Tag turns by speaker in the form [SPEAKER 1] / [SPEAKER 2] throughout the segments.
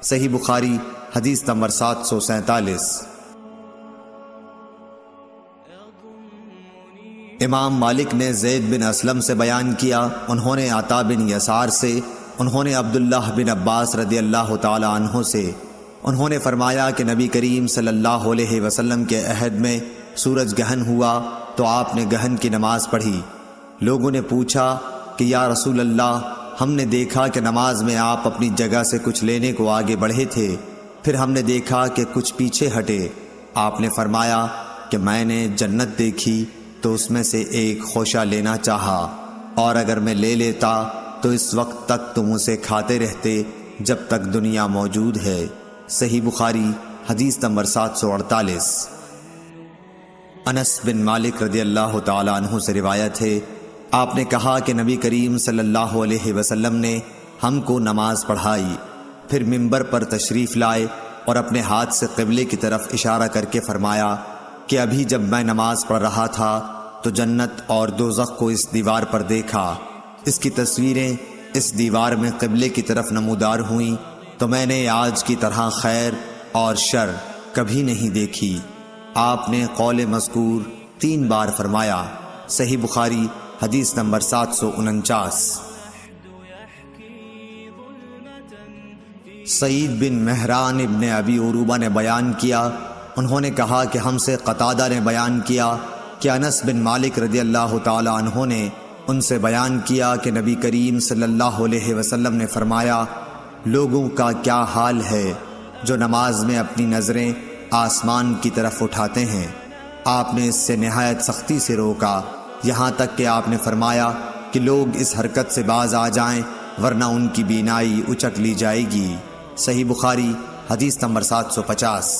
[SPEAKER 1] صحیح بخاری حدیث نمبر 747۔ امام مالک نے زید بن اسلم سے بیان کیا، انہوں نے عطا بن یسار سے، انہوں نے عبداللہ بن عباس رضی اللہ تعالی عنہ سے، انہوں نے فرمایا کہ نبی کریم صلی اللہ علیہ وسلم کے عہد میں سورج گہن ہوا تو آپ نے گہن کی نماز پڑھی۔ لوگوں نے پوچھا کہ یا رسول اللہ، ہم نے دیکھا کہ نماز میں آپ اپنی جگہ سے کچھ لینے کو آگے بڑھے تھے، پھر ہم نے دیکھا کہ کچھ پیچھے ہٹے۔ آپ نے فرمایا کہ میں نے جنت دیکھی تو اس میں سے ایک خوشہ لینا چاہا، اور اگر میں لے لیتا تو اس وقت تک تم اسے کھاتے رہتے جب تک دنیا موجود ہے۔ صحیح بخاری حدیث نمبر 748۔ انس بن مالک رضی اللہ تعالی عنہ سے روایت ہے، آپ نے کہا کہ نبی کریم صلی اللہ علیہ وسلم نے ہم کو نماز پڑھائی، پھر منبر پر تشریف لائے اور اپنے ہاتھ سے قبلے کی طرف اشارہ کر کے فرمایا کہ ابھی جب میں نماز پڑھ رہا تھا تو جنت اور دوزخ کو اس دیوار پر دیکھا، اس کی تصویریں اس دیوار میں قبلے کی طرف نمودار ہوئیں، تو میں نے آج کی طرح خیر اور شر کبھی نہیں دیکھی۔ آپ نے قول مذکور 3 بار فرمایا۔ صحیح بخاری حدیث نمبر 749۔ سعید بن مہران ابن ابی عروبہ نے بیان کیا، انہوں نے کہا کہ ہم سے قتادہ نے بیان کیا کہ انس بن مالک رضی اللہ تعالی عنہ نے ان سے بیان کیا کہ نبی کریم صلی اللہ علیہ وسلم نے فرمایا، لوگوں کا کیا حال ہے جو نماز میں اپنی نظریں آسمان کی طرف اٹھاتے ہیں۔ آپ نے اس سے نہایت سختی سے روکا، یہاں تک کہ آپ نے فرمایا کہ لوگ اس حرکت سے باز آ جائیں ورنہ ان کی بینائی اچک لی جائے گی۔ صحیح بخاری حدیث نمبر 750۔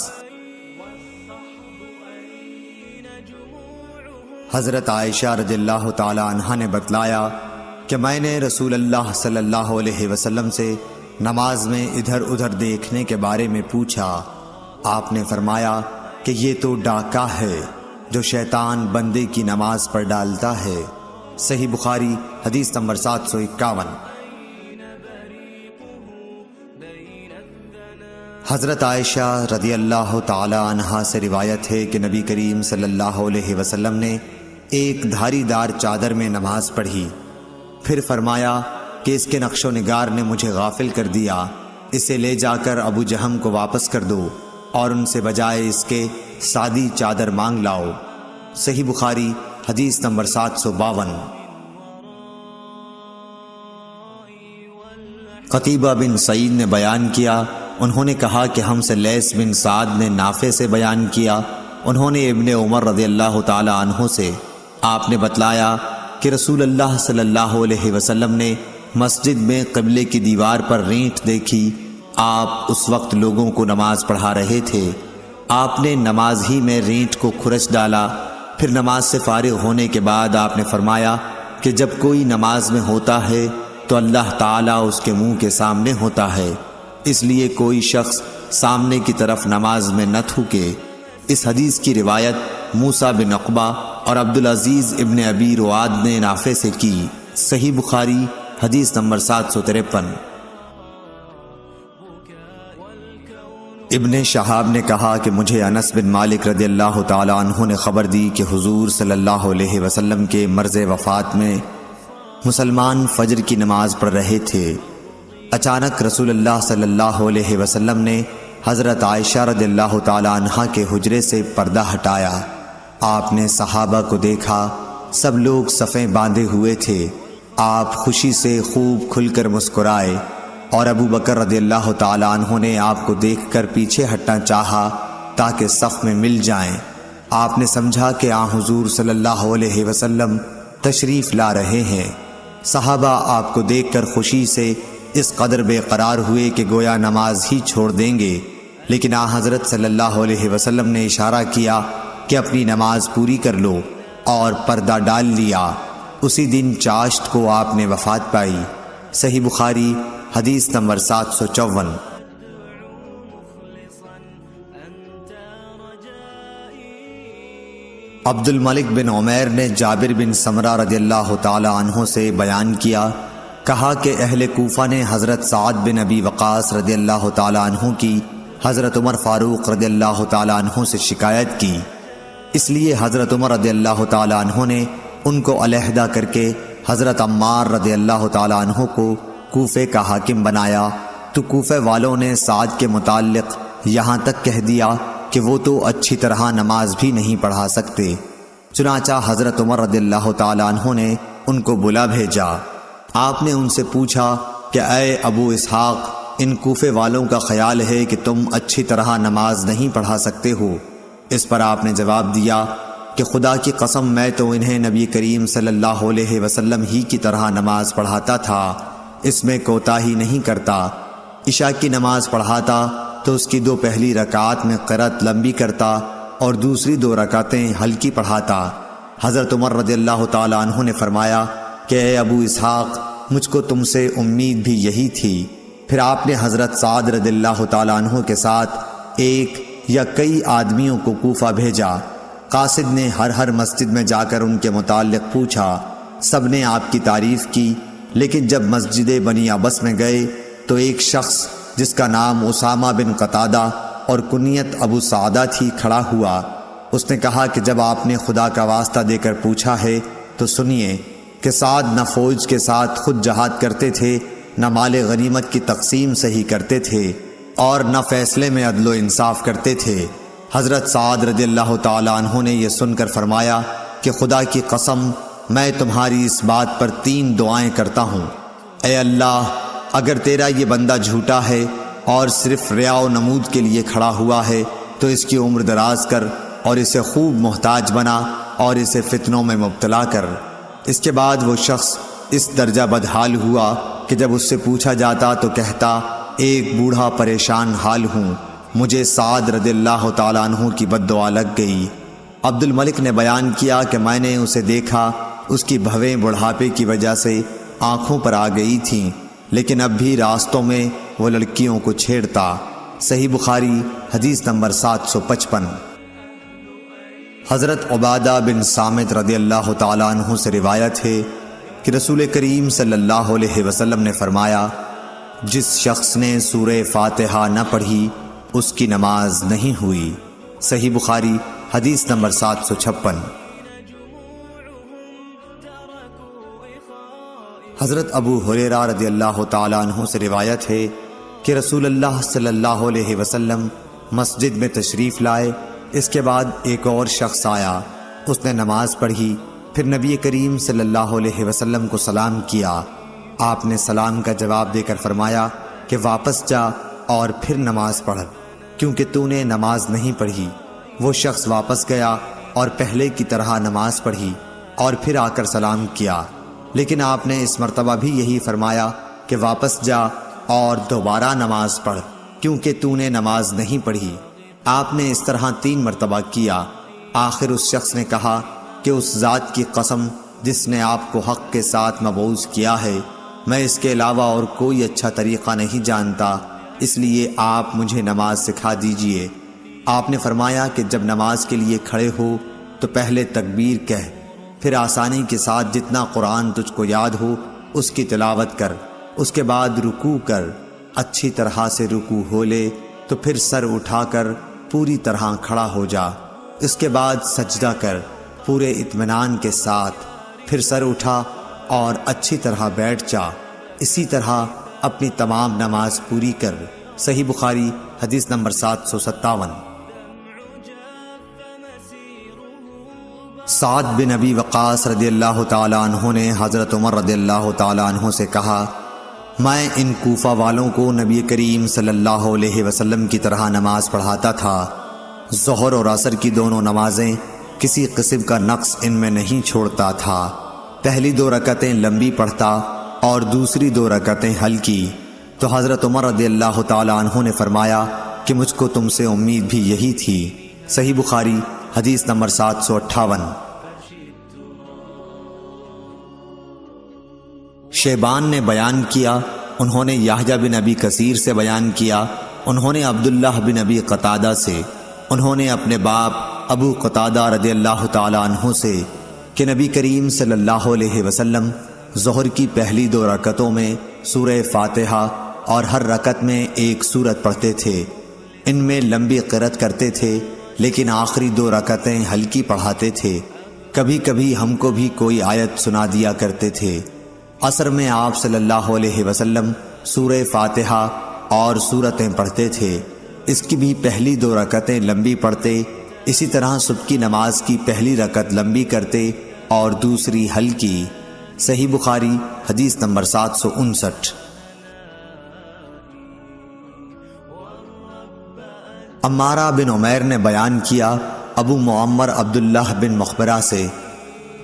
[SPEAKER 1] حضرت عائشہ رضی اللہ تعالی عنہا نے بتلایا کہ میں نے رسول اللہ صلی اللہ علیہ وسلم سے نماز میں ادھر ادھر دیکھنے کے بارے میں پوچھا۔ آپ نے فرمایا کہ یہ تو ڈاکہ ہے جو شیطان بندے کی نماز پر ڈالتا ہے۔ صحیح بخاری حدیث نمبر 751۔ حضرت عائشہ رضی اللہ تعالی عنہا سے روایت ہے کہ نبی کریم صلی اللہ علیہ وسلم نے ایک دھاری دار چادر میں نماز پڑھی، پھر فرمایا کہ اس کے نقش و نگار نے مجھے غافل کر دیا، اسے لے جا کر ابو جہم کو واپس کر دو اور ان سے بجائے اس کے سادی چادر مانگ لاؤ۔ صحیح بخاری حدیث نمبر 752۔ قتیبہ بن سعید نے بیان کیا، انہوں نے کہا کہ ہم سے لیث بن سعد نے نافع سے بیان کیا، انہوں نے ابن عمر رضی اللہ تعالی عنہ سے، آپ نے بتلایا کہ رسول اللہ صلی اللہ علیہ وسلم نے مسجد میں قبلے کی دیوار پر رینٹ دیکھی، آپ اس وقت لوگوں کو نماز پڑھا رہے تھے، آپ نے نماز ہی میں رینٹ کو کھرچ ڈالا، پھر نماز سے فارغ ہونے کے بعد آپ نے فرمایا کہ جب کوئی نماز میں ہوتا ہے تو اللہ تعالیٰ اس کے منہ کے سامنے ہوتا ہے، اس لیے کوئی شخص سامنے کی طرف نماز میں نہ تھوکے۔ اس حدیث کی روایت موسیٰ بن عقبہ اور عبدالعزیز ابن ابی رواد نے نافع سے کی۔ صحیح بخاری حدیث نمبر 753۔ ابن شہاب نے کہا کہ مجھے انس بن مالک رضی اللہ تعالی عنہ نے خبر دی کہ حضور صلی اللہ علیہ وسلم کے مرض وفات میں مسلمان فجر کی نماز پڑھ رہے تھے، اچانک رسول اللہ صلی اللہ علیہ وسلم نے حضرت عائشہ رضی اللہ تعالی عنہا کے حجرے سے پردہ ہٹایا، آپ نے صحابہ کو دیکھا، سب لوگ صفیں باندھے ہوئے تھے، آپ خوشی سے خوب کھل کر مسکرائے، اور ابو بکر رضی اللہ تعالی عنہ نے آپ کو دیکھ کر پیچھے ہٹنا چاہا تاکہ صف میں مل جائیں۔ آپ نے سمجھا کہ حضور صلی اللہ علیہ وسلم تشریف لا رہے ہیں۔ صحابہ آپ کو دیکھ کر خوشی سے اس قدر بے قرار ہوئے کہ گویا نماز ہی چھوڑ دیں گے، لیکن حضرت صلی اللہ علیہ وسلم نے اشارہ کیا کہ اپنی نماز پوری کر لو، اور پردہ ڈال لیا۔ اسی دن چاشت کو آپ نے وفات پائی۔ صحیح بخاری حدیث نمبر 754۔ عبد الملک بن عمیر نے جابر بن سمرہ رضی اللہ تعالی عنہ سے بیان کیا، کہا کہ اہل کوفہ نے حضرت سعد بن ابی وقاص رضی اللہ تعالیٰ عنہ کی حضرت عمر فاروق رضی اللہ تعالیٰ عنہ سے شکایت کی، اس لیے حضرت عمر رضی اللہ تعالیٰ عنہ نے ان کو علیحدہ کر کے حضرت عمار رضی اللہ تعالیٰ عنہ کو کوفے کا حاکم بنایا، تو کوفے والوں نے سعد کے متعلق یہاں تک کہہ دیا کہ وہ تو اچھی طرح نماز بھی نہیں پڑھا سکتے۔ چنانچہ حضرت عمر رضی اللہ تعالیٰ عنہ نے ان کو بلا بھیجا۔ آپ نے ان سے پوچھا کہ اے ابو اسحاق، ان کوفے والوں کا خیال ہے کہ تم اچھی طرح نماز نہیں پڑھا سکتے ہو۔ اس پر آپ نے جواب دیا کہ خدا کی قسم میں تو انہیں نبی کریم صلی اللہ علیہ وسلم ہی کی طرح نماز پڑھاتا تھا، اس میں کوتاہی نہیں کرتا۔ عشاء کی نماز پڑھاتا تو اس کی 2 پہلی رکعات میں قرأت لمبی کرتا اور دوسری 2 رکعتیں ہلکی پڑھاتا۔ حضرت عمر رضی اللہ تعالیٰ عنہ نے فرمایا کہ اے ابو اسحاق، مجھ کو تم سے امید بھی یہی تھی۔ پھر آپ نے حضرت سعد رضی اللہ تعالیٰ عنہ کے ساتھ ایک یا کئی آدمیوں کو کوفہ بھیجا۔ قاصد نے ہر مسجد میں جا کر ان کے متعلق پوچھا، سب نے آپ کی تعریف کی، لیکن جب مسجد بنی عبس میں گئے تو ایک شخص جس کا نام اسامہ بن قتادہ اور کنیت ابو سعدہ تھی کھڑا ہوا۔ اس نے کہا کہ جب آپ نے خدا کا واسطہ دے کر پوچھا ہے تو سنیے کہ سعد نہ فوج کے ساتھ خود جہاد کرتے تھے، نہ مال غنیمت کی تقسیم صحیح کرتے تھے، اور نہ فیصلے میں عدل و انصاف کرتے تھے۔ حضرت سعد رضی اللہ تعالیٰ عنہ نے یہ سن کر فرمایا کہ خدا کی قسم میں تمہاری اس بات پر 3 دعائیں کرتا ہوں۔ اے اللہ، اگر تیرا یہ بندہ جھوٹا ہے اور صرف ریا و نمود کے لیے کھڑا ہوا ہے تو اس کی عمر دراز کر اور اسے خوب محتاج بنا اور اسے فتنوں میں مبتلا کر۔ اس کے بعد وہ شخص اس درجہ بدحال ہوا کہ جب اس سے پوچھا جاتا تو کہتا، ایک بوڑھا پریشان حال ہوں، مجھے سعد رضی اللہ تعالیٰ عنہ کی بد دعا لگ گئی۔ عبد الملک نے بیان کیا کہ میں نے اسے دیکھا، اس کی بھویں بڑھاپے کی وجہ سے آنکھوں پر آ گئی تھیں، لیکن اب بھی راستوں میں وہ لڑکیوں کو چھیڑتا۔ صحیح بخاری حدیث نمبر 755۔ حضرت عبادہ بن صامت رضی اللہ تعالیٰ عنہ سے روایت ہے کہ رسول کریم صلی اللہ علیہ وسلم نے فرمایا، جس شخص نے سورہ فاتحہ نہ پڑھی اس کی نماز نہیں ہوئی۔ صحیح بخاری حدیث نمبر 756۔ حضرت ابو ہریرہ رضی اللہ تعالیٰ عنہ سے روایت ہے کہ رسول اللہ صلی اللہ علیہ وسلم مسجد میں تشریف لائے، اس کے بعد ایک اور شخص آیا، اس نے نماز پڑھی، پھر نبی کریم صلی اللہ علیہ وسلم کو سلام کیا۔ آپ نے سلام کا جواب دے کر فرمایا کہ واپس جا اور پھر نماز پڑھ، کیونکہ تو نے نماز نہیں پڑھی۔ وہ شخص واپس گیا اور پہلے کی طرح نماز پڑھی اور پھر آ کر سلام کیا، لیکن آپ نے اس مرتبہ بھی یہی فرمایا کہ واپس جا اور دوبارہ نماز پڑھ، کیونکہ تو نے نماز نہیں پڑھی۔ آپ نے اس طرح 3 مرتبہ کیا۔ آخر اس شخص نے کہا کہ اس ذات کی قسم جس نے آپ کو حق کے ساتھ مبعوث کیا ہے، میں اس کے علاوہ اور کوئی اچھا طریقہ نہیں جانتا، اس لیے آپ مجھے نماز سکھا دیجئے۔ آپ نے فرمایا کہ جب نماز کے لیے کھڑے ہو تو پہلے تکبیر کہہ، پھر آسانی کے ساتھ جتنا قرآن تجھ کو یاد ہو اس کی تلاوت کر، اس کے بعد رکوع کر، اچھی طرح سے رکوع ہو لے تو پھر سر اٹھا کر پوری طرح کھڑا ہو جا، اس کے بعد سجدہ کر پورے اطمینان کے ساتھ، پھر سر اٹھا اور اچھی طرح بیٹھ جا، اسی طرح اپنی تمام نماز پوری کر۔ صحیح بخاری حدیث نمبر 757۔ سعد بن ابی وقاص رضی اللہ تعالیٰ عنہ نے حضرت عمر رضی اللہ تعالیٰ عنہ سے کہا، میں ان کوفہ والوں کو نبی کریم صلی اللہ علیہ وسلم کی طرح نماز پڑھاتا تھا، ظہر اور عصر کی دونوں نمازیں کسی قسم کا نقص ان میں نہیں چھوڑتا تھا، پہلی 2 رکعتیں لمبی پڑھتا اور دوسری 2 رکعتیں ہلکی۔ تو حضرت عمر رضی اللہ تعالیٰ عنہ نے فرمایا کہ مجھ کو تم سے امید بھی یہی تھی۔ صحیح بخاری حدیث نمبر 758۔ شیبان نے بیان کیا، انہوں نے یحییٰ بن ابی کثیر سے بیان کیا، انہوں نے عبداللہ بن ابی قتادہ سے، انہوں نے اپنے باپ ابو قتادہ رضی اللہ تعالیٰ عنہ سے کہ نبی کریم صلی اللہ علیہ وسلم ظہر کی پہلی 2 رکعتوں میں سورہ فاتحہ اور ہر رکعت میں ایک سورت پڑھتے تھے۔ ان میں لمبی قرأت کرتے تھے لیکن آخری 2 رکعتیں ہلکی پڑھاتے تھے۔ کبھی کبھی ہم کو بھی کوئی آیت سنا دیا کرتے تھے۔ عصر میں آپ صلی اللہ علیہ وسلم سورہ فاتحہ اور سورتیں پڑھتے تھے۔ اس کی بھی پہلی 2 رکعتیں لمبی پڑھتے، اسی طرح صبح کی نماز کی پہلی رکعت لمبی کرتے اور دوسری ہلکی۔ صحیح بخاری حدیث نمبر 759۔ عمارہ بن عمیر نے بیان کیا ابو معمر عبداللہ بن مخبرہ سے،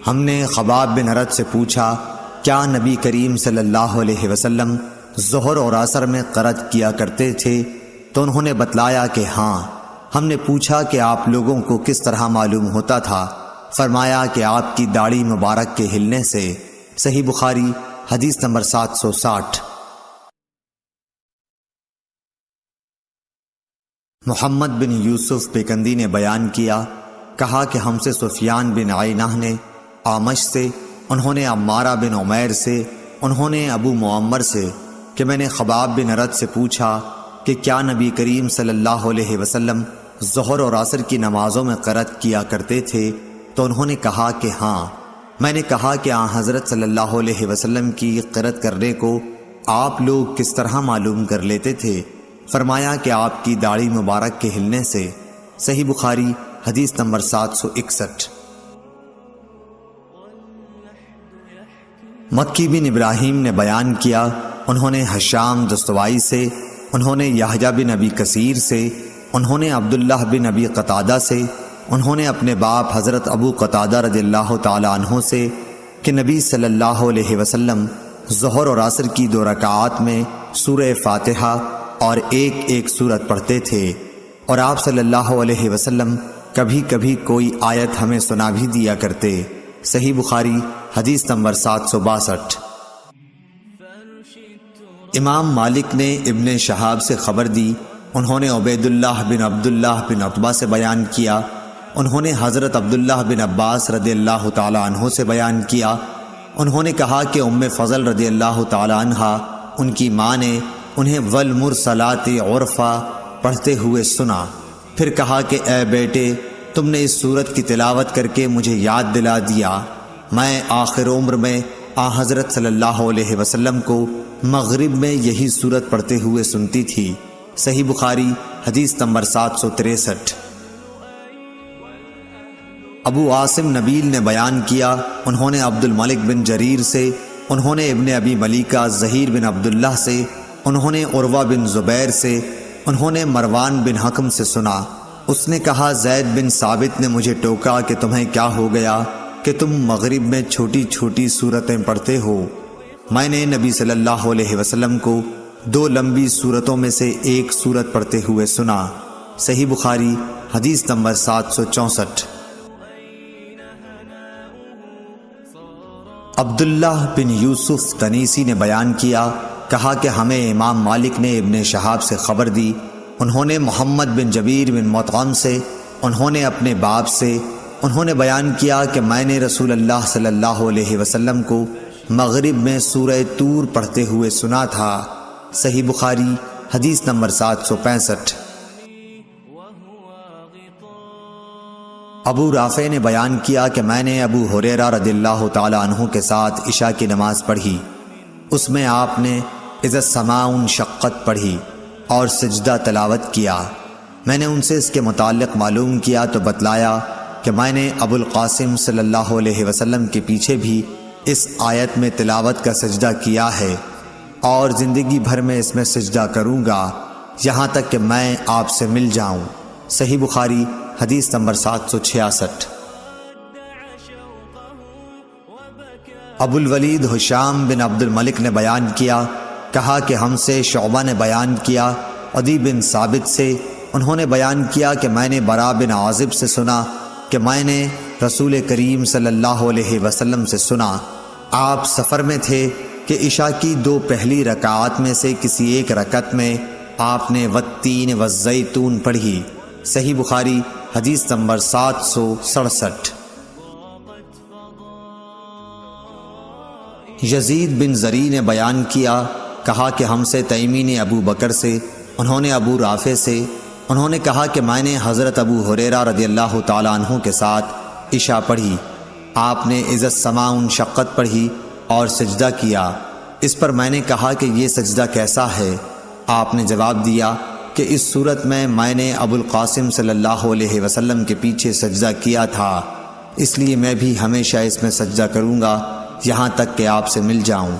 [SPEAKER 1] ہم نے خباب بن ارد سے پوچھا کیا نبی کریم صلی اللہ علیہ وسلم ظہر اور عصر میں قرأت کیا کرتے تھے؟ تو انہوں نے بتلایا کہ ہاں۔ ہم نے پوچھا کہ آپ لوگوں کو کس طرح معلوم ہوتا تھا؟ فرمایا کہ آپ کی داڑھی مبارک کے ہلنے سے۔ صحیح بخاری حدیث نمبر 760۔ محمد بن یوسف پیکندی نے بیان کیا، کہا کہ ہم سے سفیان بن عینہ نے اعمش سے، انہوں نے عمارہ بن عمیر سے، انہوں نے ابو معمر سے کہ میں نے خباب بن ارد سے پوچھا کہ کیا نبی کریم صلی اللہ علیہ وسلم ظہر اور عصر کی نمازوں میں قرأت کیا کرتے تھے؟ تو انہوں نے کہا کہ ہاں۔ میں نے کہا کہ آن حضرت صلی اللہ علیہ وسلم کی قرأت کرنے کو آپ لوگ کس طرح معلوم کر لیتے تھے؟ فرمایا کہ آپ کی داڑھی مبارک کے ہلنے سے۔ صحیح بخاری حدیث نمبر 761۔ مکی بن ابراہیم نے بیان کیا، انہوں نے ہشام دستوائی سے، انہوں نے یحییٰ بن ابی کثیر سے، انہوں نے عبداللہ بن ابی قتادہ سے، انہوں نے اپنے باپ حضرت ابو قتادہ رضی اللہ تعالی عنہ سے کہ نبی صلی اللہ علیہ وسلم ظہر اور عصر کی 2 رکعات میں سورہ فاتحہ اور ایک سورت پڑھتے تھے، اور آپ صلی اللہ علیہ وسلم کبھی کبھی کوئی آیت ہمیں سنا بھی دیا کرتے۔ صحیح بخاری حدیث نمبر 762۔ امام مالک نے ابن شہاب سے خبر دی، انہوں نے عبید اللہ بن عبداللہ بن عتبہ سے بیان کیا، انہوں نے حضرت عبداللہ بن عباس رضی اللہ تعالی عنہ سے بیان کیا، انہوں نے کہا کہ ام فضل رضی اللہ تعالی عنہا ان کی ماں نے انہیں والمرسلات عرفا پڑھتے ہوئے سنا، پھر کہا کہ اے بیٹے، تم نے اس سورت کی تلاوت کر کے مجھے یاد دلا دیا، میں آخر عمر میں حضرت صلی اللہ علیہ وسلم کو مغرب میں یہی سورت پڑھتے ہوئے سنتی تھی۔ صحیح بخاری حدیث نمبر 763۔ ابو عاصم نبیل نے بیان کیا، انہوں نے عبد الملک بن جریر سے، انہوں نے ابن ابی ملیکہ ظہیر بن عبداللہ سے، انہوں نے عروہ بن زبیر سے، انہوں نے مروان بن حکم سے سنا، اس نے کہا زید بن ثابت نے مجھے ٹوکا کہ تمہیں کیا ہو گیا کہ تم مغرب میں چھوٹی چھوٹی سورتیں پڑھتے ہو؟ میں نے نبی صلی اللہ علیہ وسلم کو 2 لمبی سورتوں میں سے ایک سورت پڑھتے ہوئے سنا۔ صحیح بخاری حدیث نمبر 764۔ عبداللہ بن یوسف تنیسی نے بیان کیا، کہا کہ ہمیں امام مالک نے ابن شہاب سے خبر دی، انہوں نے محمد بن جبیر بن مطعم سے، انہوں نے اپنے باپ سے، انہوں نے بیان کیا کہ میں نے رسول اللہ صلی اللہ علیہ وسلم کو مغرب میں سورہ طور پڑھتے ہوئے سنا تھا۔ صحیح بخاری حدیث نمبر 765۔ ابو رافع نے بیان کیا کہ میں نے ابو ہریرہ رضی اللہ تعالی عنہ کے ساتھ عشاء کی نماز پڑھی، اس میں آپ نے اذا السماء انشقت پڑھی اور سجدہ تلاوت کیا۔ میں نے ان سے اس کے متعلق معلوم کیا تو بتلایا کہ میں نے ابو القاسم صلی اللہ علیہ وسلم کے پیچھے بھی اس آیت میں تلاوت کا سجدہ کیا ہے، اور زندگی بھر میں اس میں سجدہ کروں گا یہاں تک کہ میں آپ سے مل جاؤں۔ صحیح بخاری حدیث نمبر 766۔ ابو الولید ہشام بن عبد الملک نے بیان کیا، کہا کہ ہم سے شعبہ نے بیان کیا، عدی بن ثابت سے، انہوں نے بیان کیا کہ میں نے برا بن عازب سے سنا کہ میں نے رسول کریم صلی اللہ علیہ وسلم سے سنا، آپ سفر میں تھے کہ عشاء کی 2 پہلی رکعات میں سے کسی ایک رکعت میں آپ نے والتین والزیتون پڑھی۔ صحیح بخاری حدیث نمبر 767۔ یزید بن زری نے بیان کیا، کہا کہ ہم سے تیمی نے ابو بکر سے، انہوں نے ابو رافع سے، انہوں نے کہا کہ میں نے حضرت ابو ہریرہ رضی اللہ تعالیٰ عنہ کے ساتھ عشاء پڑھی، آپ نے اذا السماء انشقت پڑھی اور سجدہ کیا۔ اس پر میں نے کہا کہ یہ سجدہ کیسا ہے؟ آپ نے جواب دیا کہ اس صورت میں نے ابو القاسم صلی اللہ علیہ وسلم کے پیچھے سجدہ کیا تھا، اس لیے میں بھی ہمیشہ اس میں سجدہ کروں گا یہاں تک کہ آپ سے مل جاؤں۔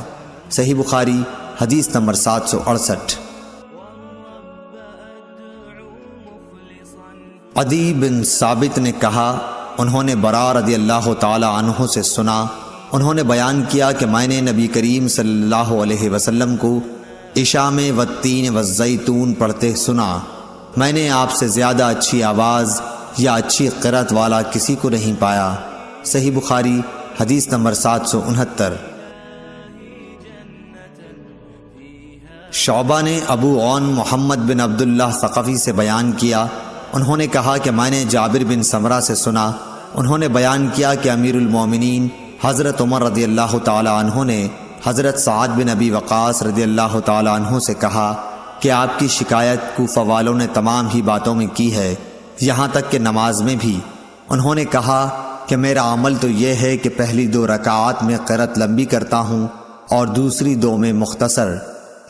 [SPEAKER 1] صحیح بخاری حدیث نمبر 768۔ عدی بن ثابت نے کہا، انہوں نے برا رضی اللہ تعالی عنہ سے سنا، انہوں نے بیان کیا کہ میں نے نبی کریم صلی اللہ علیہ وسلم کو عشاء میں والتین والزیتون پڑھتے سنا، میں نے آپ سے زیادہ اچھی آواز یا اچھی قرأت والا کسی کو نہیں پایا۔ صحیح بخاری حدیث نمبر 769۔ شعبہ نے ابو عون محمد بن عبداللہ ثقفی سے بیان کیا، انہوں نے کہا کہ میں نے جابر بن سمرہ سے سنا، انہوں نے بیان کیا کہ امیر المومنین حضرت عمر رضی اللہ تعالی عنہ نے حضرت سعد بن ابی وقاص رضی اللہ تعالی عنہ سے کہا کہ آپ کی شکایت کوفہ والوں نے تمام ہی باتوں میں کی ہے، یہاں تک کہ نماز میں بھی۔ انہوں نے کہا کہ میرا عمل تو یہ ہے کہ پہلی 2 رکعات میں قرأت لمبی کرتا ہوں اور دوسری 2 میں مختصر،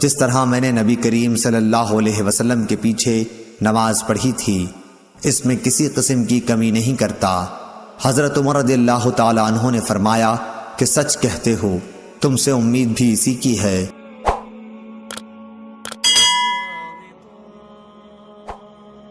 [SPEAKER 1] جس طرح میں نے نبی کریم صلی اللہ علیہ وسلم کے پیچھے نماز پڑھی تھی، اس میں کسی قسم کی کمی نہیں کرتا۔ حضرت عمر رضی اللہ تعالی عنہ نے فرمایا کہ سچ کہتے ہو، تم سے امید بھی اسی کی ہے۔